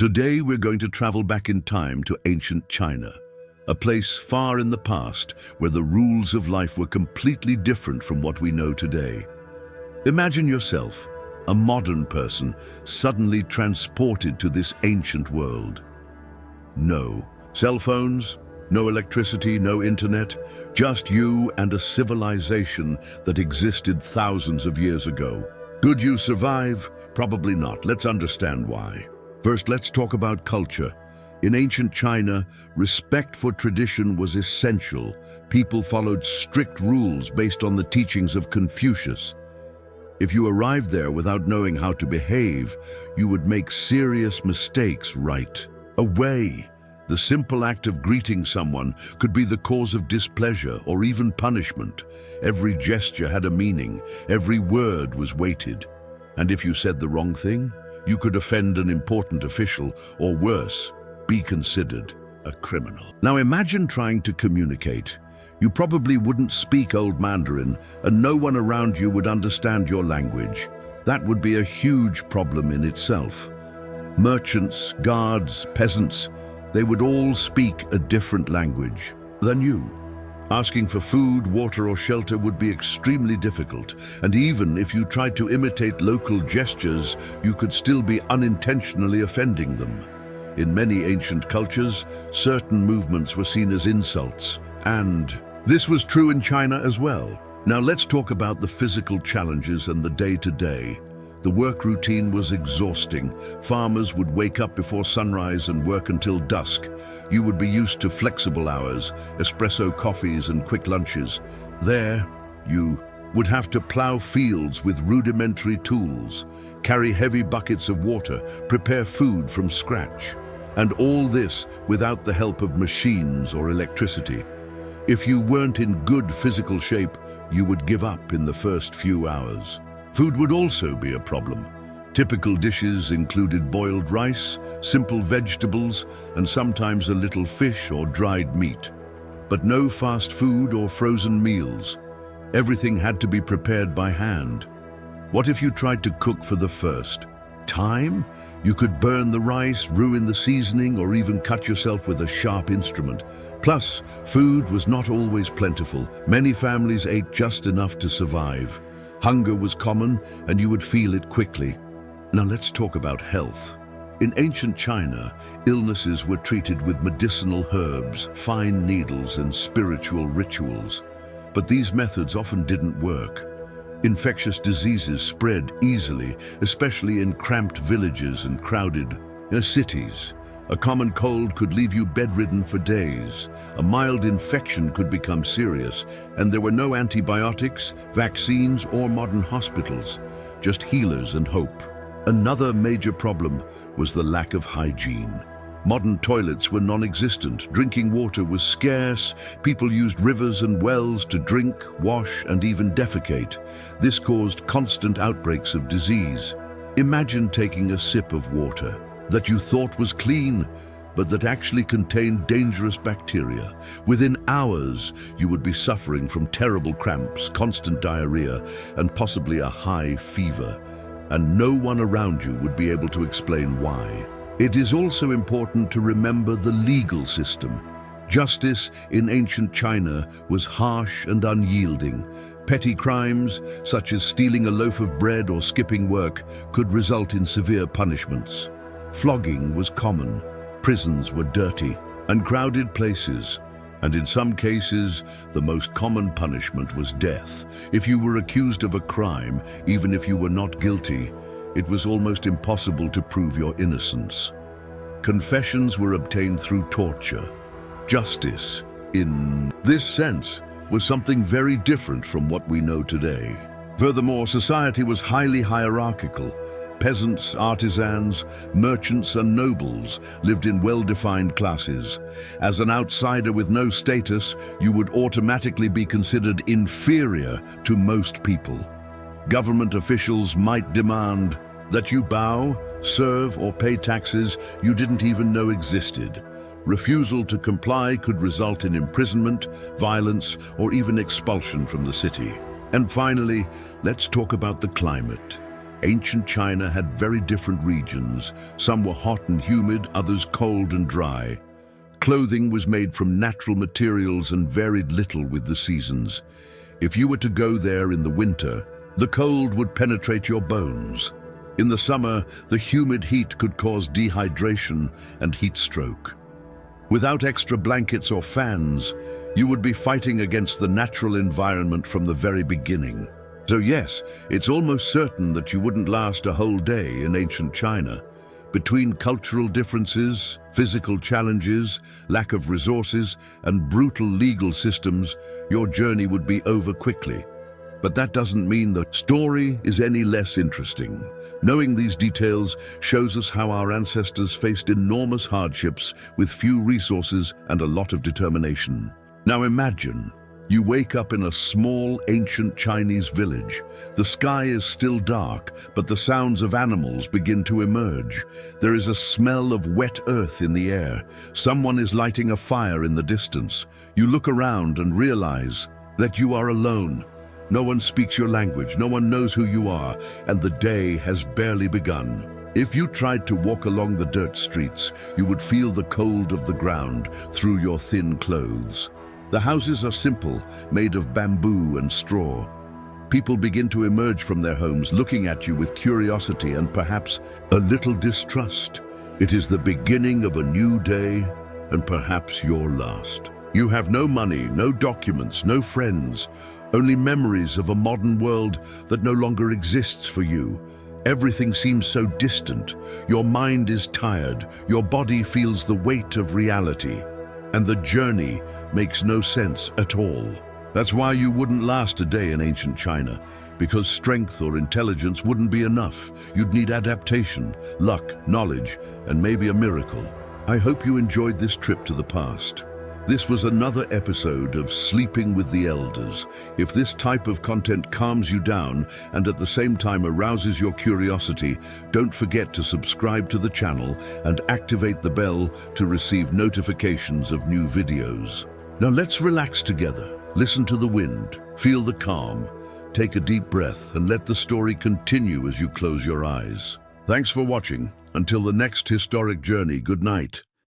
Today we're going to travel back in time to ancient China, a place far in the past where the rules of life were completely different from what we know today. Imagine yourself, a modern person, suddenly transported to this ancient world. No cell phones, no electricity, no internet, just you and a civilization that existed thousands of years ago. Could you survive? Probably not. Let's understand why. First, let's talk about culture. In ancient China, respect for tradition was essential. People followed strict rules based on the teachings of Confucius. If you arrived there without knowing how to behave, you would make serious mistakes right away. The simple act of greeting someone could be the cause of displeasure or even punishment. Every gesture had a meaning, every word was weighted. And if you said the wrong thing, you could offend an important official, or worse, be considered a criminal. Now imagine trying to communicate. You probably wouldn't speak Old Mandarin, and no one around you would understand your language. That would be a huge problem in itself. Merchants, guards, peasants, they would all speak a different language than you. Asking for food, water, or shelter would be extremely difficult, and even if you tried to imitate local gestures, you could still be unintentionally offending them. In many ancient cultures, certain movements were seen as insults, and this was true in China as well. Now let's talk about the physical challenges and the day-to-day. The work routine was exhausting. Farmers would wake up before sunrise and work until dusk. You would be used to flexible hours, espresso coffees and quick lunches. There, you would have to plow fields with rudimentary tools, carry heavy buckets of water, prepare food from scratch. And all this without the help of machines or electricity. If you weren't in good physical shape, you would give up in the first few hours. Food would also be a problem. Typical dishes included boiled rice, simple vegetables, and sometimes a little fish or dried meat. But no fast food or frozen meals. Everything had to be prepared by hand. What if you tried to cook for the first time? You could burn the rice, ruin the seasoning, or even cut yourself with a sharp instrument. Plus, food was not always plentiful. Many families ate just enough to survive. Hunger was common, and you would feel it quickly. Now let's talk about health. In ancient China, illnesses were treated with medicinal herbs, fine needles, and spiritual rituals. But these methods often didn't work. Infectious diseases spread easily, especially in cramped villages and crowded cities. A common cold could leave you bedridden for days. A mild infection could become serious, and there were no antibiotics, vaccines, or modern hospitals, just healers and hope. Another major problem was the lack of hygiene. Modern toilets were non-existent, drinking water was scarce, people used rivers and wells to drink, wash, and even defecate. This caused constant outbreaks of disease. Imagine taking a sip of water that you thought was clean, but that actually contained dangerous bacteria. Within hours, you would be suffering from terrible cramps, constant diarrhea, and possibly a high fever. And no one around you would be able to explain why. It is also important to remember the legal system. Justice in ancient China was harsh and unyielding. Petty crimes, such as stealing a loaf of bread or skipping work, could result in severe punishments. Flogging was common, prisons were dirty and crowded places, and in some cases, the most common punishment was death. If you were accused of a crime, even if you were not guilty, it was almost impossible to prove your innocence. Confessions were obtained through torture. Justice, in this sense, was something very different from what we know today. Furthermore, society was highly hierarchical. Peasants, artisans, merchants, and nobles lived in well-defined classes. As an outsider with no status, you would automatically be considered inferior to most people. Government officials might demand that you bow, serve, or pay taxes you didn't even know existed. Refusal to comply could result in imprisonment, violence, or even expulsion from the city. And finally, let's talk about the climate. Ancient China had very different regions. Some were hot and humid, others cold and dry. Clothing was made from natural materials and varied little with the seasons. If you were to go there in the winter, the cold would penetrate your bones. In the summer, the humid heat could cause dehydration and heat stroke. Without extra blankets or fans, you would be fighting against the natural environment from the very beginning. So yes, it's almost certain that you wouldn't last a whole day in ancient China. Between cultural differences, physical challenges, lack of resources, and brutal legal systems, your journey would be over quickly. But that doesn't mean the story is any less interesting. Knowing these details shows us how our ancestors faced enormous hardships with few resources and a lot of determination. Now imagine, you wake up in a small, ancient Chinese village. The sky is still dark, but the sounds of animals begin to emerge. There is a smell of wet earth in the air. Someone is lighting a fire in the distance. You look around and realize that you are alone. No one speaks your language, no one knows who you are, and the day has barely begun. If you tried to walk along the dirt streets, you would feel the cold of the ground through your thin clothes. The houses are simple, made of bamboo and straw. People begin to emerge from their homes, looking at you with curiosity and perhaps a little distrust. It is the beginning of a new day, and perhaps your last. You have no money, no documents, no friends, only memories of a modern world that no longer exists for you. Everything seems so distant. Your mind is tired, your body feels the weight of reality, and the journey makes no sense at all. That's why you wouldn't last a day in ancient China, because strength or intelligence wouldn't be enough. You'd need adaptation, luck, knowledge, and maybe a miracle. I hope you enjoyed this trip to the past. This was another episode of Sleeping with the Elders. If this type of content calms you down and at the same time arouses your curiosity, don't forget to subscribe to the channel and activate the bell to receive notifications of new videos. Now let's relax together. Listen to the wind, feel the calm, take a deep breath, and let the story continue as you close your eyes. Thanks for watching. Until the next historic journey, good night.